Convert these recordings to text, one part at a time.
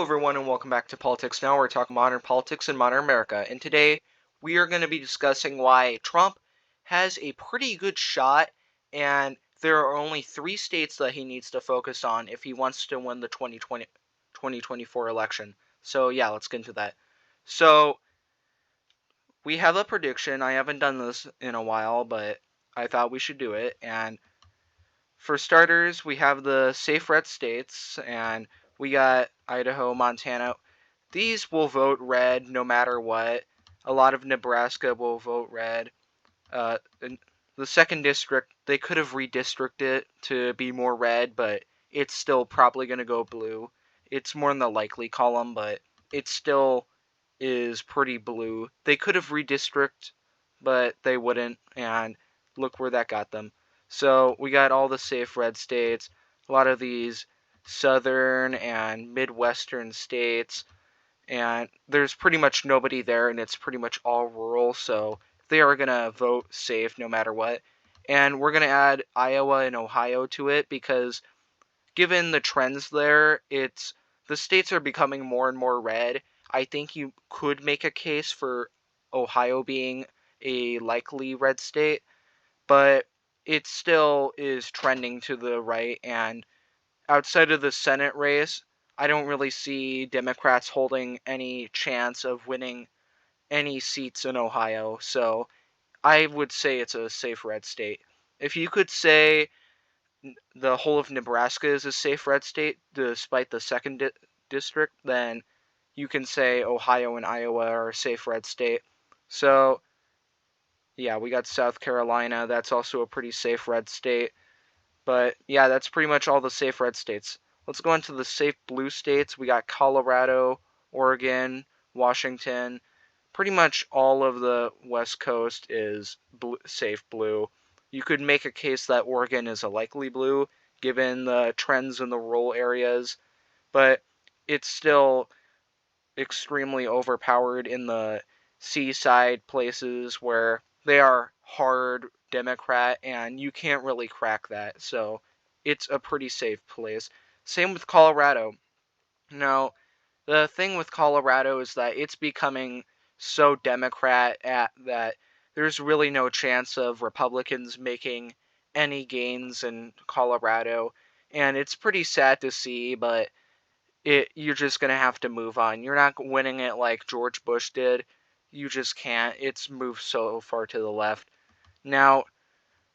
everyone, and welcome back to Politics Now. We're talking modern politics and modern America. And today we are going to be discussing why Trump has a pretty good shot, and there are only 3 states that he needs to focus on if he wants to win the 2024 election. So, yeah, let's get into that. So, we have a prediction. I haven't done this in a while, but I thought we should do it. And for starters, we have the safe red states, and we got Idaho, Montana. These will vote red no matter what. A lot of Nebraska will vote red. Uh, the second district, they could have redistricted it to be more red, but it's still probably going to go blue. It's more in the likely column, but it still is pretty blue. They could have redistricted, but they wouldn't, and look where that got them. So we got all the safe red states, a lot of these southern and midwestern states, and there's pretty much nobody there, and it's pretty much all rural, so they are going to vote safe no matter what. And we're going to add Iowa and Ohio to it because given the trends there, the states are becoming more and more red. I think you could make a case for Ohio being a likely red state, but it still is trending to the right, and outside of the Senate race, I don't really see Democrats holding any chance of winning any seats in Ohio, so I would say it's a safe red state. If you could say the whole of Nebraska is a safe red state despite the second district, then you can say Ohio and Iowa are a safe red state. So, yeah, we got South Carolina. That's also a pretty safe red state. But, yeah, that's pretty much all the safe red states. Let's go into the safe blue states. We got Colorado, Oregon, Washington. Pretty much all of the West Coast is safe blue. You could make a case that Oregon is a likely blue, given the trends in the rural areas, but it's still extremely overpowered in the seaside places where they are hard Democrat, and you can't really crack that, so it's a pretty safe place. Same with Colorado. Now, the thing with Colorado is that it's becoming so Democrat that there's really no chance of Republicans making any gains in Colorado, and it's pretty sad to see, but you're just gonna have to move on. You're not winning it like George Bush did. You just can't. It's moved so far to the left. Now,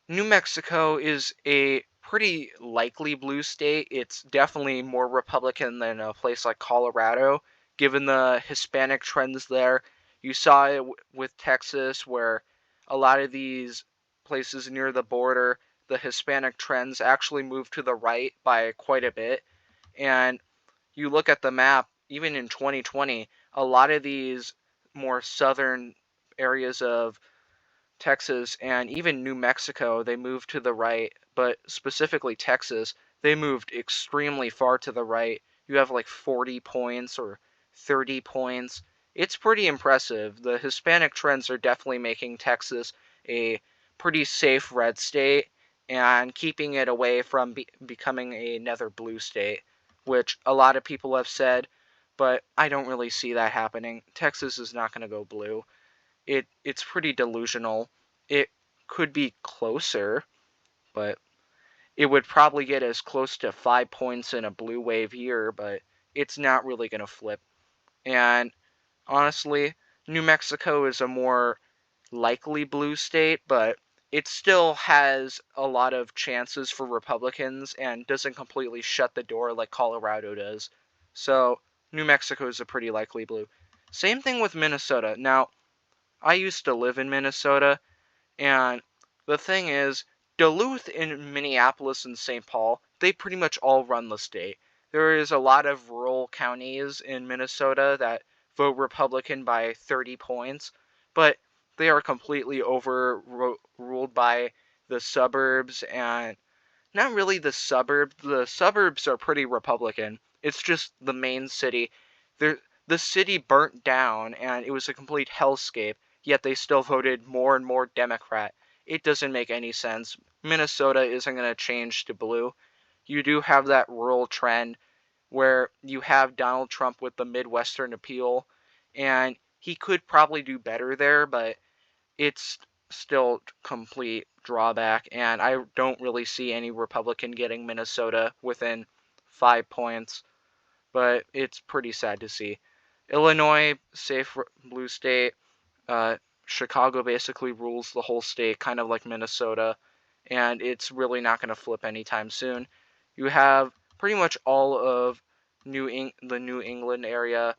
New Mexico is a pretty likely blue state. It's definitely more Republican than a place like Colorado, given the Hispanic trends there. You saw it with Texas, where a lot of these places near the border, the Hispanic trends actually moved to the right by quite a bit. And you look at the map, even in 2020, a lot of these more southern areas of Texas and even New Mexico, they moved to the right, but specifically Texas, they moved extremely far to the right. You have like 40 points or 30 points. It's pretty impressive. The Hispanic trends are definitely making Texas a pretty safe red state and keeping it away from becoming another blue state, which a lot of people have said, but I don't really see that happening. Texas is not going to go blue. It's pretty delusional. It could be closer, but it would probably get as close to 5 points in a blue wave year, but it's not really going to flip. And honestly, New Mexico is a more likely blue state, but it still has a lot of chances for Republicans and doesn't completely shut the door like Colorado does. So, New Mexico is a pretty likely blue. Same thing with Minnesota. Now, I used to live in Minnesota, and the thing is, Duluth and Minneapolis and St. Paul, they pretty much all run the state. There is a lot of rural counties in Minnesota that vote Republican by 30 points, but they are completely overruled by the suburbs, and not really the suburbs. The suburbs are pretty Republican. It's just the main city. The city burnt down, and it was a complete hellscape, yet they still voted more and more Democrat. It doesn't make any sense. Minnesota isn't going to change to blue. You do have that rural trend. where you have Donald Trump with the Midwestern appeal, and he could probably do better there, but it's still complete drawback, and I don't really see any Republican getting Minnesota within 5 points, but it's pretty sad to see. Illinois, safe blue state. Uh, Chicago basically rules the whole state, kind of like Minnesota, and it's really not going to flip anytime soon. You have pretty much all of the New England area.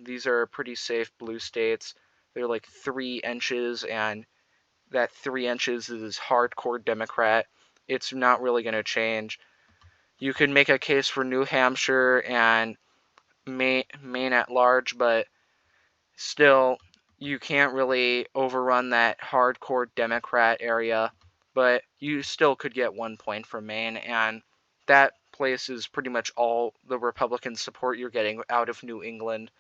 These are pretty safe blue states. They're like 3 inches, and that 3 inches is hardcore Democrat. It's not really going to change. You could make a case for New Hampshire and Maine at large, but still, you can't really overrun that hardcore Democrat area. But you still could get 1 point from Maine, and that place is pretty much all the Republican support you're getting out of New England.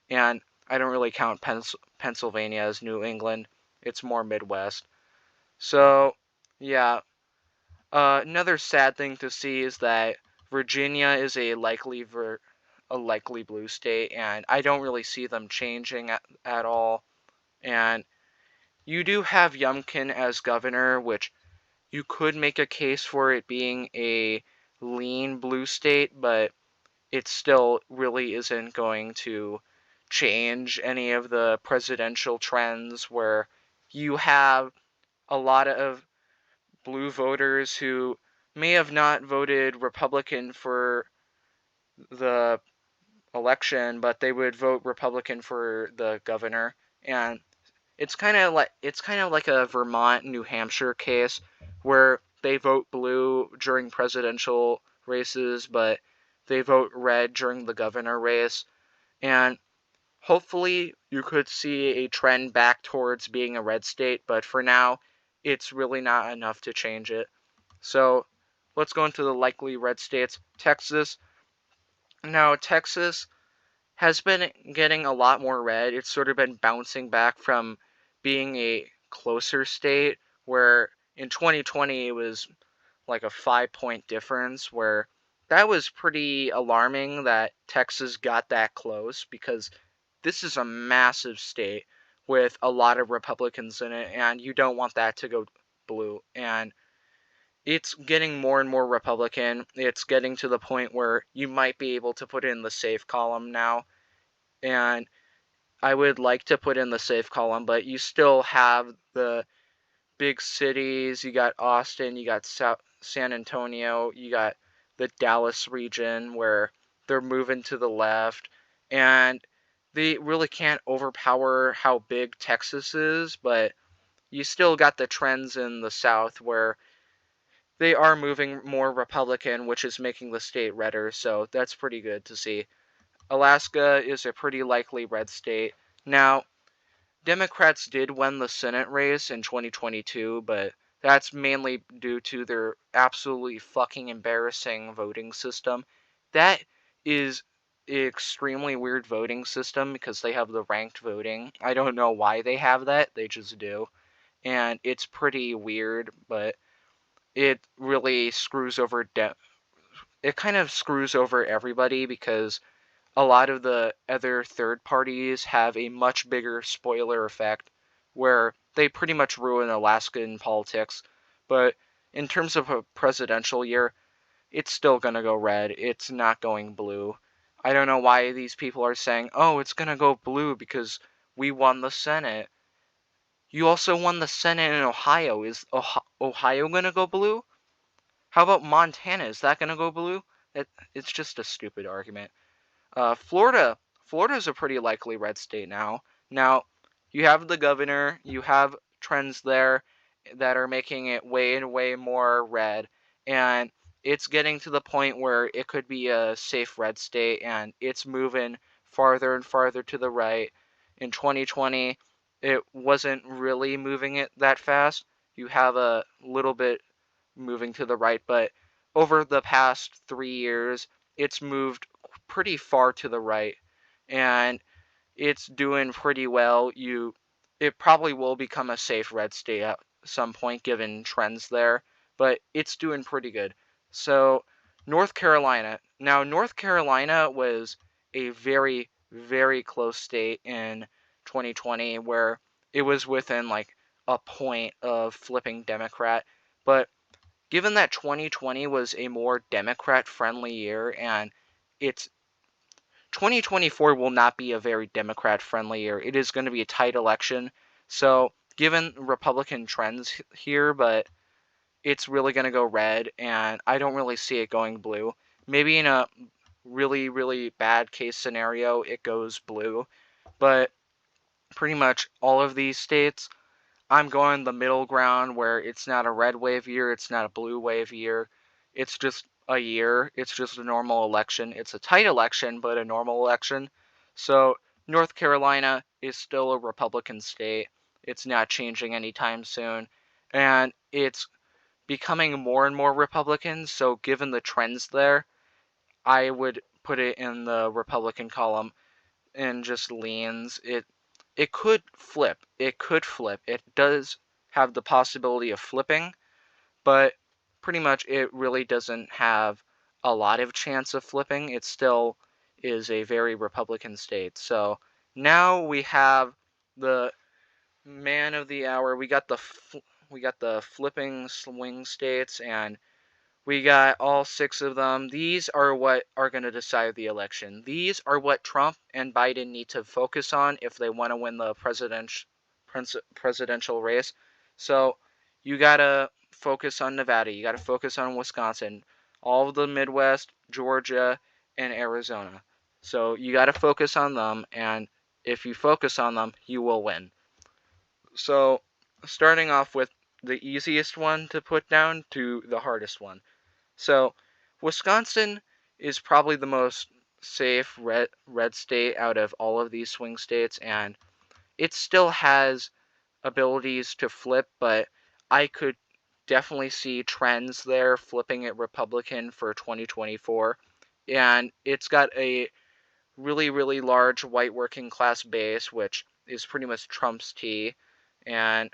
And I don't really count Pennsylvania as New England, it's more Midwest. So, yeah. Another sad thing to see is that Virginia is a likely blue state, and I don't really see them changing at all. And you do have Youngkin as governor, which you could make a case for it being a lean blue state, but it still really isn't going to change any of the presidential trends where you have a lot of blue voters who may have not voted Republican for the election, but they would vote Republican for the governor. And it's kind of like a Vermont, New Hampshire case where they vote blue during presidential races, but they vote red during the governor race. And hopefully you could see a trend back towards being a red state, but for now, it's really not enough to change it. So let's go into the likely red states. Texas. Now, Texas has been getting a lot more red. It's sort of been bouncing back from being a closer state, where in 2020 it was like a 5 point difference, where that was pretty alarming that Texas got that close, because this is a massive state with a lot of Republicans in it, and you don't want that to go blue. And it's getting more and more Republican. It's getting to the point where you might be able to put in the safe column now. And I would like to put in the safe column, but you still have the big cities. You got Austin, you got San Antonio, you got the Dallas region where they're moving to the left. And they really can't overpower how big Texas is, but you still got the trends in the South where they are moving more Republican, which is making the state redder, so that's pretty good to see. Alaska is a pretty likely red state. Now, Democrats did win the Senate race in 2022, but that's mainly due to their absolutely fucking embarrassing voting system. That is an extremely weird voting system because they have the ranked voting. I don't know why they have that, they just do. And it's pretty weird, but it really screws over it kind of screws over everybody because a lot of the other third parties have a much bigger spoiler effect where they pretty much ruin Alaskan politics. But in terms of a presidential year, it's still going to go red. It's not going blue. I don't know why these people are saying, oh, it's going to go blue because we won the Senate. You also won the Senate in Ohio. Is Ohio going to go blue? How about Montana? Is that going to go blue? It's just a stupid argument. Florida. Florida's a pretty likely red state now. Now, you have the governor, you have trends there that are making it way and way more red, and it's getting to the point where it could be a safe red state, and it's moving farther and farther to the right. In 2020, it wasn't really moving it that fast. You have a little bit moving to the right, but over the past 3 years, it's moved pretty far to the right, and it's doing pretty well. It probably will become a safe red state at some point given trends there, but it's doing pretty good. So North Carolina. Now, North Carolina was a very, very close state in 2020 where it was within like a point of flipping Democrat. But given that 2020 was a more Democrat friendly year and it's 2024 will not be a very Democrat friendly year. It is going to be a tight election. So, given Republican trends here, but it's really going to go red, and I don't really see it going blue. Maybe in a really, really bad case scenario, it goes blue. But pretty much all of these states, I'm going the middle ground where it's not a red wave year, it's not a blue wave year. It's just a year. It's just a normal election. It's a tight election, but a normal election. So North Carolina is still a Republican state. It's not changing anytime soon. And it's becoming more and more Republican. So given the trends there, I would put it in the Republican column and just leans. It could flip. It could flip. It does have the possibility of flipping, but pretty much it really doesn't have a lot of chance of flipping. It still is a very Republican state. So now we have the man of the hour. We got the flipping swing states, and we got all 6 of them. These are what are going to decide the election. These are what Trump and Biden need to focus on if they want to win the presidential race. So you got to focus on Nevada. You got to focus on Wisconsin, all of the Midwest, Georgia, and Arizona. So you got to focus on them, and if you focus on them, you will win. So starting off with the easiest one to put down to the hardest one. So, Wisconsin is probably the most safe red state out of all of these swing states, and it still has abilities to flip, but I could definitely see trends there flipping it Republican for 2024. And it's got a really, really large white working class base, which is pretty much Trump's tea, and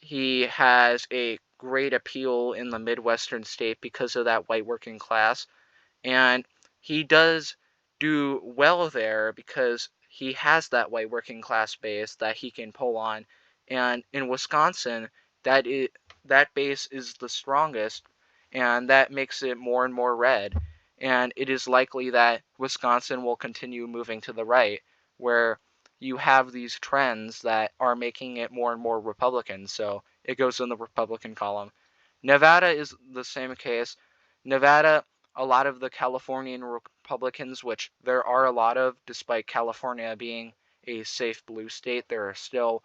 he has a great appeal in the Midwestern state because of that white working class. And he does do well there because he has that white working class base that he can pull on. And in Wisconsin, that base is the strongest, and that makes it more and more red. And it is likely that Wisconsin will continue moving to the right, where you have these trends that are making it more and more Republican. So it goes in the Republican column. Nevada is the same case. Nevada, a lot of the Californian Republicans, which there are a lot of, despite California being a safe blue state, there are still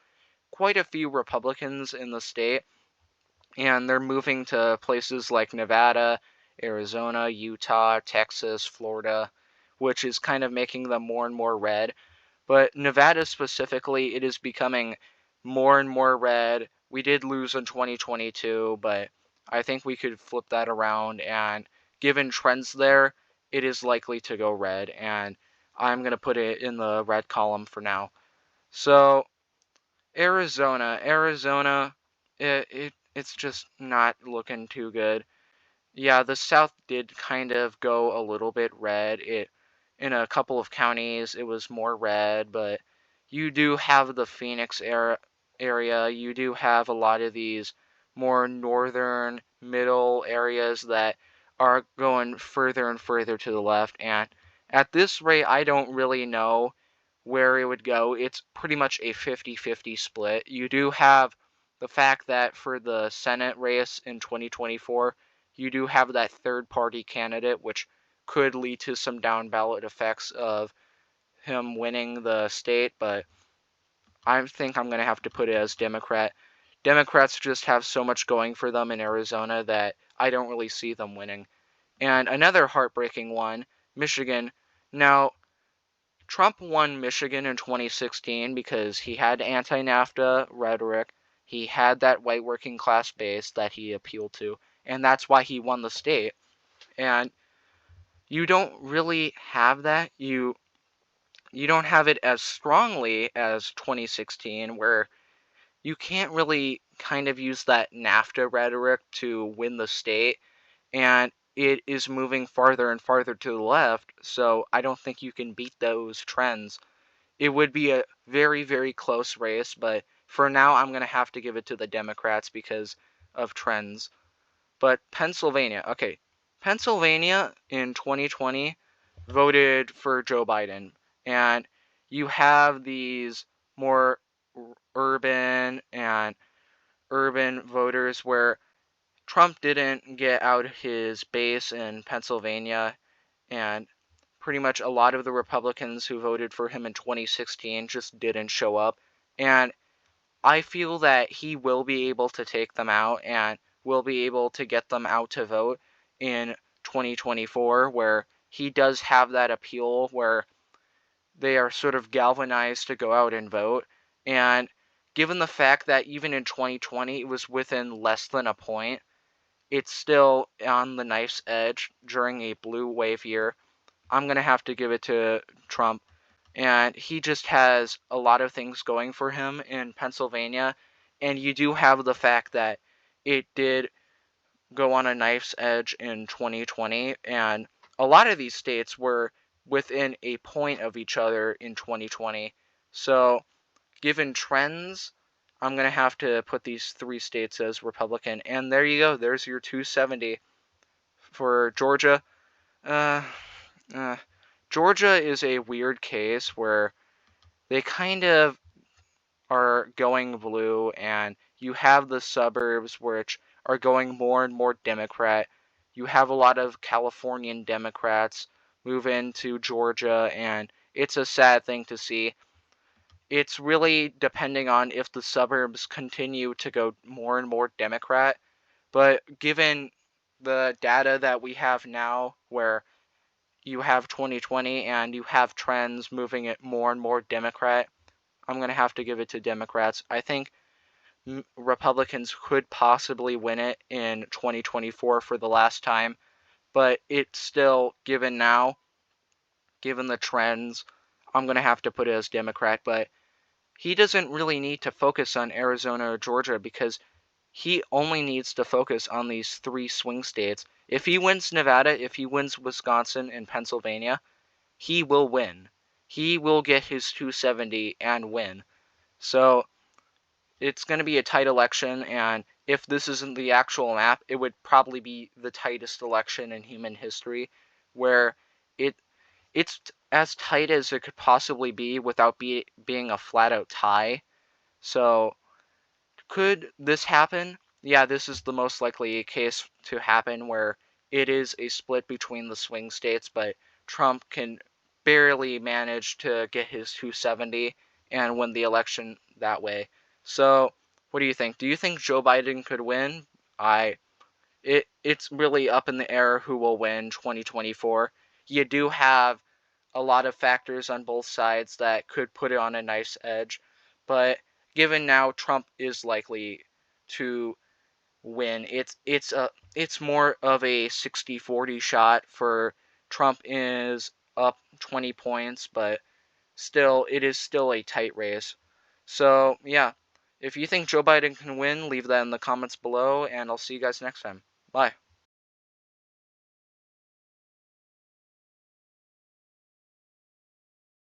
quite a few Republicans in the state, and they're moving to places like Nevada, Arizona, Utah, Texas, Florida, which is kind of making them more and more red. But Nevada specifically, it is becoming more and more red. We did lose in 2022, but I think we could flip that around. And given trends there, it is likely to go red. And I'm going to put it in the red column for now. So, Arizona, it's just not looking too good. Yeah, the South did kind of go a little bit red. In a couple of counties it was more red, but you do have the Phoenix area. You do have a lot of these more northern middle areas that are going further and further to the left, and at this rate I don't really know where it would go. It's pretty much a 50-50 split. You do have the fact that for the Senate race in 2024, you do have that third party candidate, which could lead to some down ballot effects of him winning the state, but I think I'm going to have to put it as Democrat. Democrats just have so much going for them in Arizona that I don't really see them winning. And another heartbreaking one, Michigan. Now, Trump won Michigan in 2016 because he had anti-NAFTA rhetoric. He had that white working class base that he appealed to, and that's why he won the state. And you don't really have that. You don't have it as strongly as 2016, where you can't really kind of use that NAFTA rhetoric to win the state. And it is moving farther and farther to the left, so I don't think you can beat those trends. It would be a very, very close race, but for now I'm going to have to give it to the Democrats because of trends. But Pennsylvania, okay. Pennsylvania in 2020 voted for Joe Biden, and you have these more urban and urban voters where Trump didn't get out his base in Pennsylvania, and pretty much a lot of the Republicans who voted for him in 2016 just didn't show up. And I feel that he will be able to take them out and will be able to get them out to vote in 2024, where he does have that appeal where they are sort of galvanized to go out and vote. And given the fact that even in 2020 it was within less than a point, it's still on the knife's edge during a blue wave year. I'm going to have to give it to Trump. And he just has a lot of things going for him in Pennsylvania. And you do have the fact that it did go on a knife's edge in 2020. And a lot of these states were within a point of each other in 2020. So, given trends, I'm going to have to put these three states as Republican. And there you go. There's your 270 for Georgia. Uh, uh, Georgia is a weird case where they kind of are going blue, and you have the suburbs which are going more and more Democrat. You have a lot of Californian Democrats move into Georgia, and it's a sad thing to see. It's really depending on if the suburbs continue to go more and more Democrat. But given the data that we have now, where you have 2020 and you have trends moving it more and more Democrat, I'm going to have to give it to Democrats. I think Republicans could possibly win it in 2024 for the last time, but it's still, given now, given the trends, I'm going to have to put it as Democrat. But he doesn't really need to focus on Arizona or Georgia because he only needs to focus on these three swing states. If he wins Nevada, if he wins Wisconsin and Pennsylvania, he will win. He will get his 270 and win. So it's going to be a tight election, and if this isn't the actual map, it would probably be the tightest election in human history, where it it's as tight as it could possibly be without being a flat-out tie. So could this happen? Yeah, this is the most likely case to happen where it is a split between the swing states, but Trump can barely manage to get his 270 and win the election that way. So, what do you think? Do you think Joe Biden could win? It's really up in the air who will win 2024. You do have a lot of factors on both sides that could put it on a nice edge, but given now Trump is likely to win, it's more of a 60-40 shot for Trump is up 20 points, but still it is still a tight race. So, yeah, if you think Joe Biden can win, leave that in the comments below, and I'll see you guys next time. Bye.